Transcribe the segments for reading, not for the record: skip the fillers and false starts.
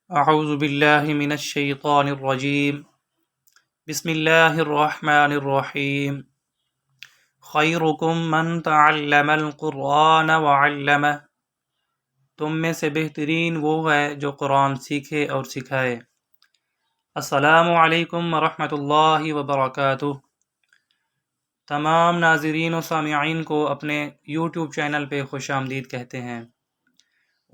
اعوذ باللہ من الشیطان الرجیم بسم اللہ الرحمن الرحیم خیرکم من تعلم القرآن وعلمہ، تم میں سے بہترین وہ ہے جو قرآن سیکھے اور سکھائے۔ السلام علیکم ورحمۃ اللہ وبرکاتہ۔ تمام ناظرین و سامعین کو اپنے یوٹیوب چینل پہ خوش آمدید کہتے ہیں۔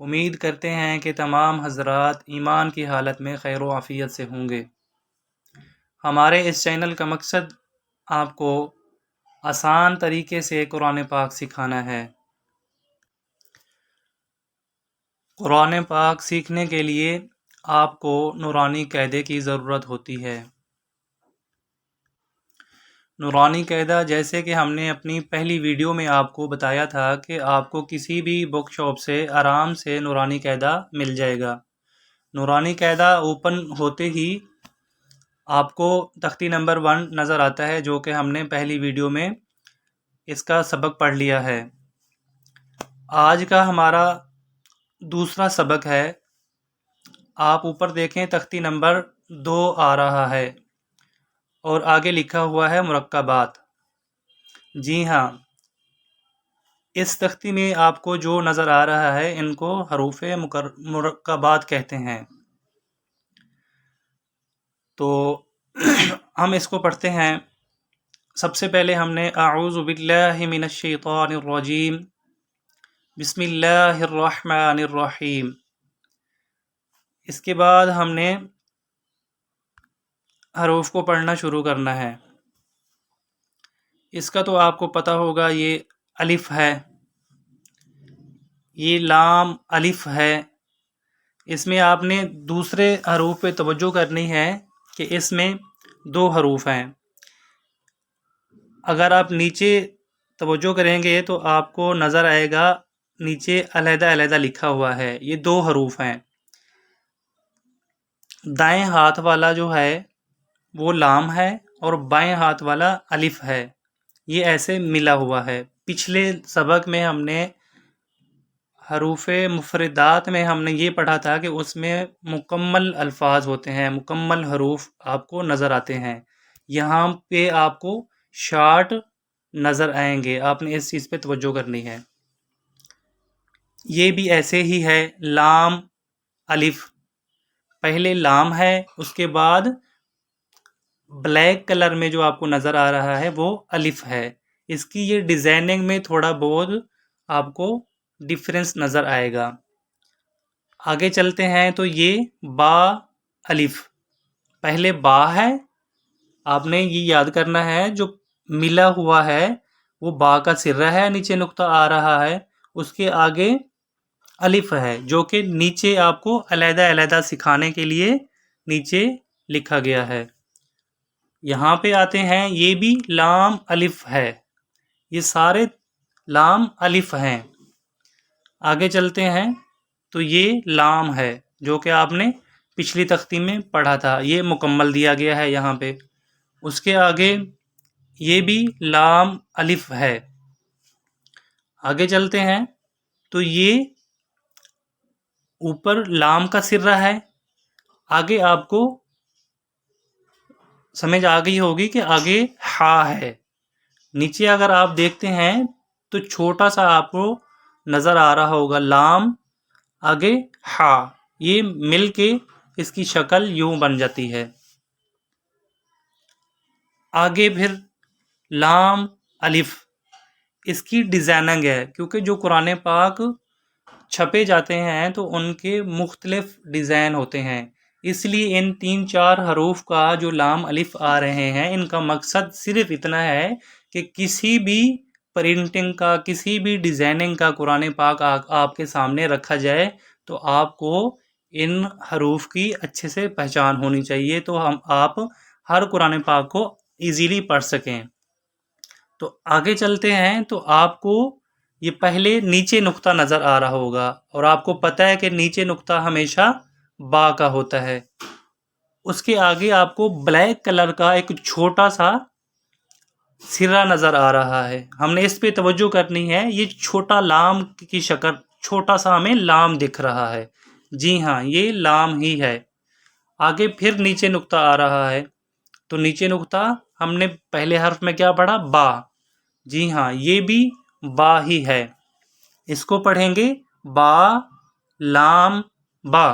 امید کرتے ہیں کہ تمام حضرات ایمان کی حالت میں خیر و عافیت سے ہوں گے۔ ہمارے اس چینل کا مقصد آپ کو آسان طریقے سے قرآن پاک سکھانا ہے۔ قرآن پاک سیکھنے کے لیے آپ کو نورانی قاعدے کی ضرورت ہوتی ہے۔ نورانی قاعدہ جیسے کہ ہم نے اپنی پہلی ویڈیو میں آپ کو بتایا تھا کہ آپ کو کسی بھی بک شاپ سے آرام سے نورانی قاعدہ مل جائے گا۔ نورانی قاعدہ اوپن ہوتے ہی آپ کو تختی نمبر 1 نظر آتا ہے، جو کہ ہم نے پہلی ویڈیو میں اس کا سبق پڑھ لیا ہے۔ آج کا ہمارا دوسرا سبق ہے۔ آپ اوپر دیکھیں، تختی نمبر 2 آ رہا ہے اور آگے لکھا ہوا ہے مرکبات۔ جی ہاں، اس تختی میں آپ کو جو نظر آ رہا ہے ان کو حروف مرکبات کہتے ہیں۔ تو ہم اس کو پڑھتے ہیں۔ سب سے پہلے ہم نے اعوذ باللہ من الشیطان الرجیم بسم اللہ الرحمن الرحیم، اس کے بعد ہم نے حروف کو پڑھنا شروع کرنا ہے۔ اس کا تو آپ کو پتہ ہوگا، یہ الف ہے، یہ لام الف ہے۔ اس میں آپ نے دوسرے حروف پہ توجہ کرنی ہے کہ اس میں 2 حروف ہیں۔ اگر آپ نیچے توجہ کریں گے تو آپ کو نظر آئے گا نیچے علیحدہ علیحدہ لکھا ہوا ہے، یہ 2 حروف ہیں۔ دائیں ہاتھ والا جو ہے وہ لام ہے اور بائیں ہاتھ والا الف ہے، یہ ایسے ملا ہوا ہے۔ پچھلے سبق میں ہم نے حروف مفردات میں ہم نے یہ پڑھا تھا کہ اس میں مکمل الفاظ ہوتے ہیں، مکمل حروف آپ کو نظر آتے ہیں۔ یہاں پہ آپ کو شارٹ نظر آئیں گے، آپ نے اس چیز پہ توجہ کرنی ہے۔ یہ بھی ایسے ہی ہے، لام الف، پہلے لام ہے، اس کے بعد بلیک کلر میں جو آپ کو نظر آ رہا ہے وہ الف ہے۔ اس کی یہ ڈیزائننگ میں تھوڑا بہت آپ کو ڈفرینس نظر آئے گا۔ آگے چلتے ہیں تو یہ با الف، پہلے با ہے، آپ نے یہ یاد کرنا ہے، جو ملا ہوا ہے وہ با کا سرہ ہے، نیچے نقطہ آ رہا ہے، اس کے آگے الف ہے جو کہ نیچے آپ کو علیحدہ علیحدہ سکھانے کے لیے نیچے لکھا گیا ہے۔ یہاں پہ آتے ہیں، یہ بھی لام الف ہے، یہ سارے لام الف ہیں۔ آگے چلتے ہیں تو یہ لام ہے جو کہ آپ نے پچھلی تختی میں پڑھا تھا، یہ مکمل دیا گیا ہے یہاں پہ۔ اس کے آگے یہ بھی لام الف ہے۔ آگے چلتے ہیں تو یہ اوپر لام کا سرہ ہے۔ آگے آپ کو سمجھ آ گئی ہوگی کہ آگے ہا ہے۔ نیچے اگر آپ دیکھتے ہیں تو چھوٹا سا آپ کو نظر آ رہا ہوگا لام، آگے ہا، یہ مل کے اس کی شکل یوں بن جاتی ہے۔ آگے پھر لام الف، اس کی ڈیزائننگ ہے، کیونکہ جو قرآن پاک چھپے جاتے ہیں تو ان کے مختلف ڈیزائن ہوتے ہیں، اس لیے ان 3-4 حروف کا جو لام الف آ رہے ہیں، ان کا مقصد صرف اتنا ہے کہ کسی بھی پرنٹنگ کا، کسی بھی ڈیزائننگ کا قرآن پاک آپ کے سامنے رکھا جائے تو آپ کو ان حروف کی اچھے سے پہچان ہونی چاہیے، تو آپ ہر قرآن پاک کو ایزیلی پڑھ سکیں۔ تو آگے چلتے ہیں تو آپ کو یہ پہلے نیچے نقطہ نظر آ رہا ہوگا، اور آپ کو پتہ ہے کہ نیچے نقطہ ہمیشہ با کا ہوتا ہے۔ اس کے آگے آپ کو بلیک کلر کا ایک چھوٹا سا سرہ نظر آ رہا ہے، ہم نے اس پہ توجہ کرنی ہے۔ یہ چھوٹا لام کی شکل، چھوٹا سا ہمیں لام دکھ رہا ہے، जी हाँ, ये लाम ही है। आगे फिर नीचे नुक्ता आ रहा है, तो नीचे नुक्ता हमने पहले हर्फ में क्या पढ़ा? बा। जी हाँ, ये भी बा ही है। इसको पढ़ेंगे बा लाम बा।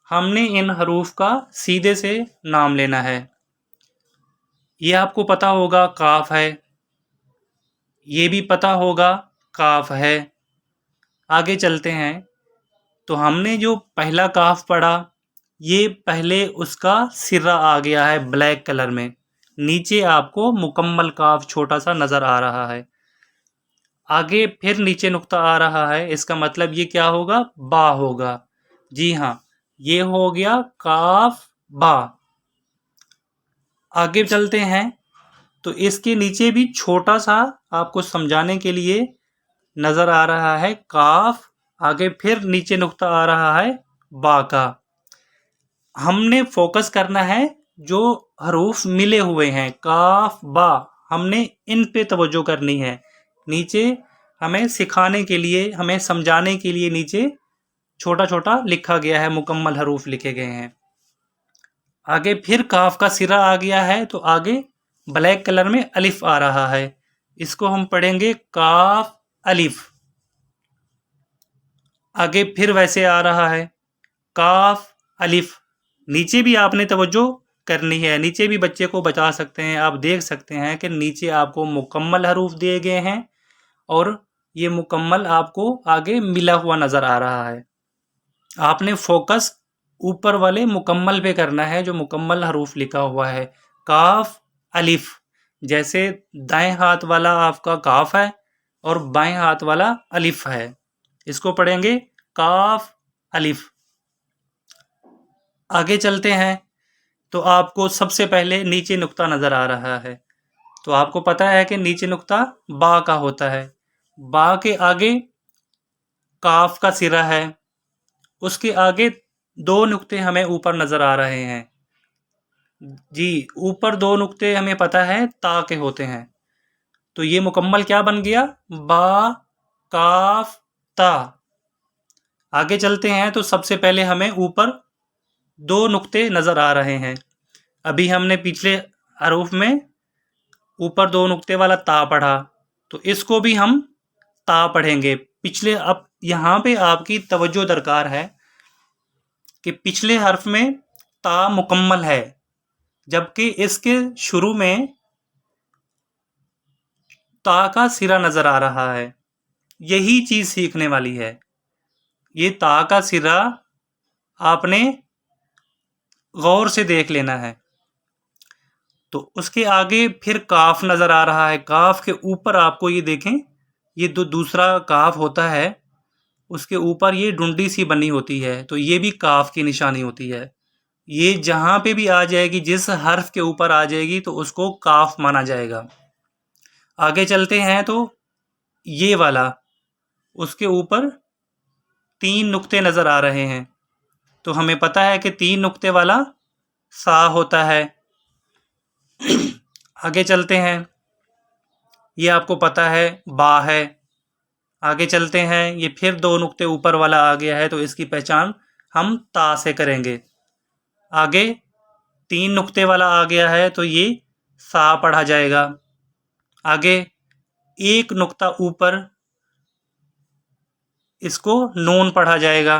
हमने इन हरूफ का सीधे से नाम लेना है। ये आपको पता होगा काफ है, ये भी पता होगा काफ है। आगे चलते हैं, तो हमने जो पहला काफ पढ़ा, ये पहले उसका सिरा आ गया है ब्लैक कलर में, नीचे आपको मुकम्मल काफ छोटा सा नजर आ रहा है। आगे फिर नीचे नुक्ता आ रहा है, इसका मतलब ये क्या होगा? बा होगा। जी हाँ, ये हो गया काफ बा। आगे चलते हैं, तो इसके नीचे भी छोटा सा आपको समझाने के लिए नजर आ रहा है काफ। आगे फिर नीचे नुक्ता आ रहा है बा का। हमने फोकस करना है जो हरूफ मिले हुए हैं काफ बा, हमने इन पे तवज्जो करनी है। नीचे हमें सिखाने के लिए, हमें समझाने के लिए नीचे छोटा छोटा लिखा गया है, मुकम्मल हरूफ लिखे गए हैं। आगे फिर काफ का सिरा आ गया है, तो आगे ब्लैक कलर में अलिफ आ रहा है, इसको हम पढ़ेंगे काफ अलिफ। आगे फिर वैसे आ रहा है काफ अलिफ। नीचे भी आपने तवज्जो करनी है, नीचे भी बच्चे को बता सकते हैं। आप देख सकते हैं कि नीचे आपको मुकम्मल हरूफ दिए गए हैं और ये मुकम्मल आपको आगे मिला हुआ नज़र आ रहा है। आपने फोकस ऊपर वाले मुकम्मल पे करना है, जो मुकम्मल हरूफ लिखा हुआ है काफ अलिफ। जैसे दाएं हाथ वाला आपका काफ है और बाएं हाथ वाला अलिफ है, इसको पढ़ेंगे काफ अलिफ। आगे चलते हैं, तो आपको सबसे पहले नीचे नुक्ता नज़र आ रहा है, तो आपको पता है कि नीचे नुक्ता बा का होता है। बा के आगे काफ का सिरा है, उसके आगे दो नुक्ते हमें ऊपर नज़र आ रहे हैं। जी, ऊपर दो नुक्ते हमें पता है ता के होते हैं, तो ये मुकम्मल क्या बन गया? बा काफ ता। आगे चलते हैं, तो सबसे पहले हमें ऊपर दो नुक्ते नज़र आ रहे हैं। अभी हमने पिछले हरूफ में ऊपर दो नुक्ते वाला ता पढ़ा, तो इसको भी हम ता पढ़ेंगे पिछले। अब यहाँ पे आपकी तवज्जो दरकार है कि पिछले हर्फ में ता मुकम्मल है, जबकि इसके शुरू में ता का सिरा नज़र आ रहा है। यही चीज़ सीखने वाली है, ये ता का सिरा आपने गौर से देख लेना है। तो उसके आगे फिर काफ नज़र आ रहा है, काफ के ऊपर आपको ये देखें, ये दूसरा काफ होता है, उसके ऊपर ये डुंडी सी बनी होती है, तो ये भी काफ की निशानी होती है। ये जहाँ पे भी आ जाएगी, जिस हर्फ के ऊपर आ जाएगी, तो उसको काफ माना जाएगा। आगे चलते हैं, तो ये वाला, उसके ऊपर तीन नुक्ते नज़र आ रहे हैं, तो हमें पता है कि तीन नुक्ते वाला सा होता है। आगे चलते हैं, ये आपको पता है बा है। आगे चलते हैं, ये फिर दो नुक्ते ऊपर वाला आ गया है, तो इसकी पहचान हम ता से करेंगे। आगे तीन नुक्ते वाला आ गया है, तो ये सा पढ़ा जाएगा। आगे एक नुक्ता ऊपर, इसको नून पढ़ा जाएगा।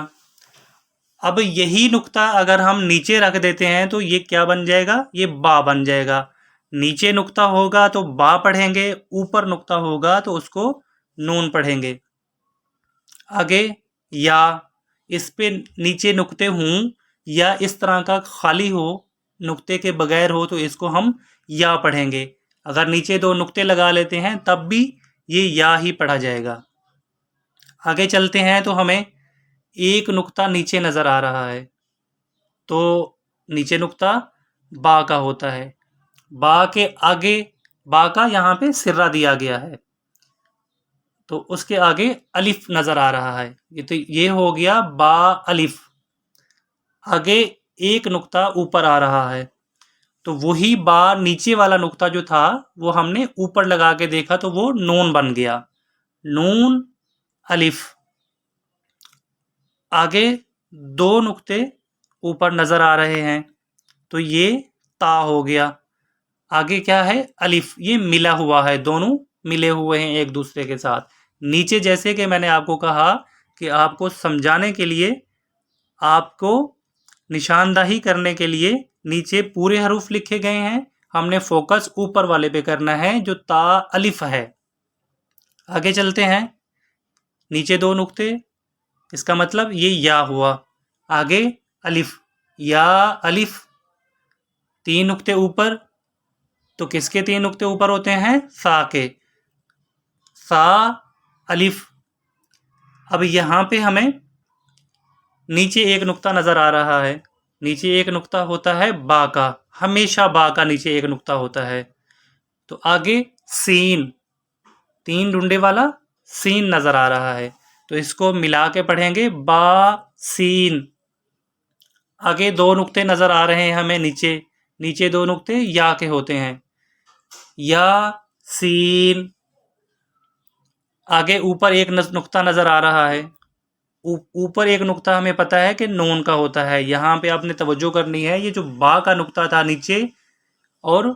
अब यही नुक्ता अगर हम नीचे रख देते हैं, तो ये क्या बन जाएगा? ये बा बन जाएगा। नीचे नुक्ता होगा तो बा पढ़ेंगे, ऊपर नुक्ता होगा तो उसको नून पढ़ेंगे। आगे या, इस पे नीचे नुक्ते हों या इस तरह का खाली हो, नुक्ते के बगैर हो, तो इसको हम या पढ़ेंगे। अगर नीचे दो नुक्ते लगा लेते हैं तब भी ये या ही पढ़ा जाएगा। आगे चलते हैं, तो हमें एक नुक्ता नीचे नज़र आ रहा है, तो नीचे नुक्ता बा का होता है। बा के आगे, बा का यहाँ पे सिर्रा दिया गया है, तो उसके आगे अलिफ नज़र आ रहा है, तो ये हो गया बा अलिफ। आगे एक नुक्ता ऊपर आ रहा है, तो वही बा नीचे वाला नुक्ता जो था वो हमने ऊपर लगा के देखा, तो वो नून बन गया, नून अलिफ। आगे 2 नुक्ते ऊपर नज़र आ रहे हैं, तो ये ता हो गया। आगे क्या है? अलिफ, ये मिला हुआ है, दोनों मिले हुए हैं एक दूसरे के साथ। नीचे जैसे कि मैंने आपको कहा कि आपको समझाने के लिए, आपको निशानदाही करने के लिए नीचे पूरे हरूफ लिखे गए हैं, हमने फोकस ऊपर वाले पे करना है जो ता अलिफ है। आगे चलते हैं, नीचे 2 नुक्ते, इसका मतलब ये या हुआ। आगे अलिफ, या अलिफ, 3 नुक्ते ऊपर, तो किसके 3 नुक्ते ऊपर होते हैं? सा के, सा अलिफ। अब यहाँ पे हमें नीचे एक नुक्ता नज़र आ रहा है, नीचे एक नुक्ता होता है बा का, हमेशा बा का नीचे एक नुक्ता होता है। तो आगे सीन, 3 डुंडे वाला सीन नज़र आ रहा है, तो इसको मिला के पढ़ेंगे बा सीन। आगे 2 नुक्ते नज़र आ रहे हैं हमें नीचे, नीचे 2 नुक्ते या के होते हैं, या सीन। आगे ऊपर एक नुक्ता नज़र आ रहा है, ऊपर एक नुक्ता हमें पता है कि नून का होता है। यहाँ पे आपने तवज्जो करनी है, ये जो बा का नुक्ता था नीचे और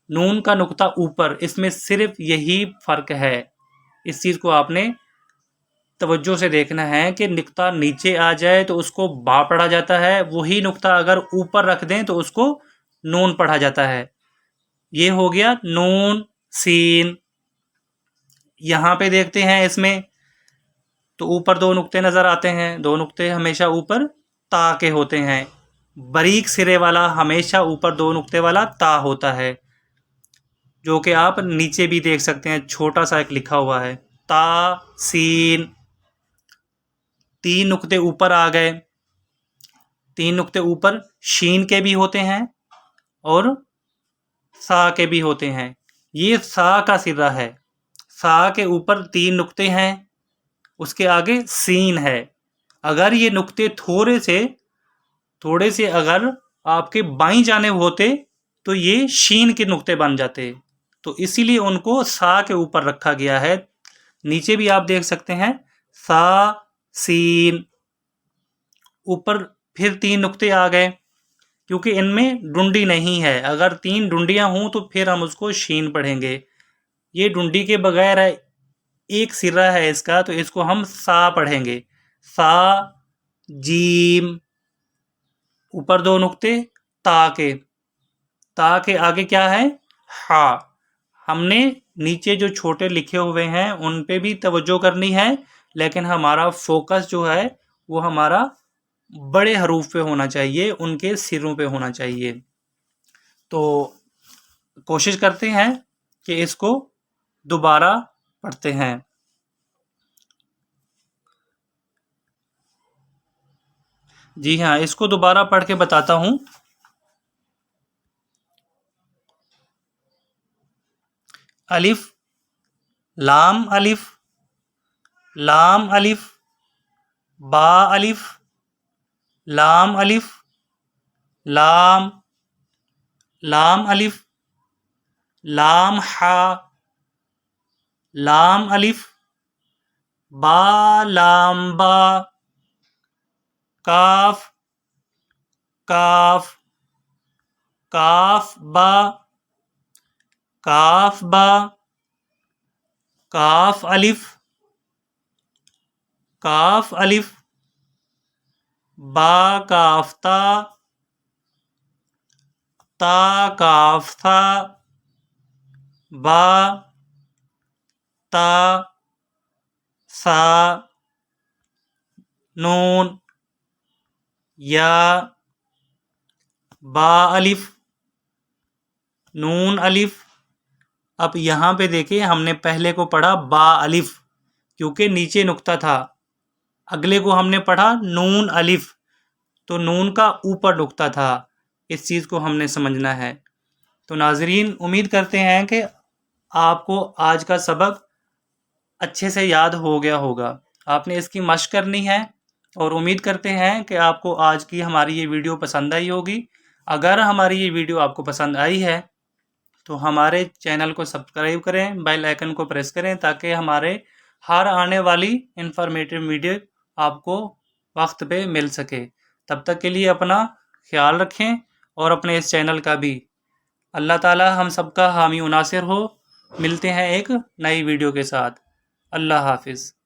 नून का नुक्ता ऊपर, इसमें सिर्फ यही फ़र्क है। इस चीज़ को आपने तवज्जो से देखना है कि नुक्ता नीचे आ जाए तो उसको बा पढ़ा जाता है, वही नुक्ता अगर ऊपर रख दें तो उसको नून पढ़ा जाता है। ये हो गया नून सीन। यहाँ पे देखते हैं, इसमें तो ऊपर 2 नुक्ते नज़र आते हैं, 2 नुक्ते हमेशा ऊपर ता के होते हैं। बारीक सिरे वाला हमेशा ऊपर 2 नुक्ते वाला ता होता है, जो कि आप नीचे भी देख सकते हैं, छोटा सा एक लिखा हुआ है ता सीन। 3 नुक्ते ऊपर आ गए, 3 नुक्ते ऊपर शीन के भी होते हैं और सा के भी होते हैं। ये सा का सिरा है, सा के ऊपर 3 नुक्ते हैं, उसके आगे सीन है। अगर ये नुक्ते थोड़े से अगर आपके बाईं जानिब होते तो ये शीन के नुक्ते बन जाते, तो इसीलिए उनको सा के ऊपर रखा गया है। नीचे भी आप देख सकते हैं सा सीन, ऊपर फिर 3 नुक्ते आ गए, क्योंकि इनमें डुंडी नहीं है। अगर 3 डुंडियां हों तो फिर हम उसको शीन पढ़ेंगे। ये डुंडी के बगैर है, एक सिरा है इसका, तो इसको हम सा पढ़ेंगे, सा जीम। ऊपर 2 नुक्ते ता के आगे क्या है? हा। हमने नीचे जो छोटे लिखे हुए हैं उन पे भी तवज्जो करनी है, लेकिन हमारा फोकस जो है वो हमारा बड़े हरूफ पे होना चाहिए, उनके सिरों पे होना चाहिए। तो कोशिश करते हैं कि इसको दोबारा पढ़ते हैं। जी हाँ, इसको दोबारा पढ़ के बताता हूँ। अलिफ, लाम अलिफ, लाम अलिफ, बा अलिफ, लाम अलिफ, लाम, लाम अलिफ, लाम हा, लाम अलिफ, बा लाम बा, काफ, काफ, काफ बा, काफ बा, काफ अलिफ, काफ अलिफ, बा काफ ता, ता काफ था, बा ता सा, नून, या, बा अलिफ, नून अलिफ। अब यहाँ पे देखिए, हमने पहले को पढ़ा बा अलिफ क्योंकि नीचे नुक्ता था, अगले को हमने पढ़ा नून अलिफ, तो नून का ऊपर नुक्ता था। इस चीज़ को हमने समझना है। तो नाजरीन, उम्मीद करते हैं कि आपको आज का सबक अच्छे से याद हो गया होगा। आपने इसकी मशक करनी है और उम्मीद करते हैं कि आपको आज की हमारी ये वीडियो पसंद आई होगी। अगर हमारी ये वीडियो आपको पसंद आई है तो हमारे चैनल को सब्सक्राइब करें, बेल आइकन को प्रेस करें, ताकि हमारे हर आने वाली इंफॉर्मेटिव वीडियो आपको وقت پہ مل سکے۔ تب تک کے لیے اپنا خیال رکھیں اور اپنے اس چینل کا بھی۔ اللہ تعالی ہم سب کا حامی و ناصر ہو۔ ملتے ہیں ایک نئی ویڈیو کے ساتھ۔ اللہ حافظ۔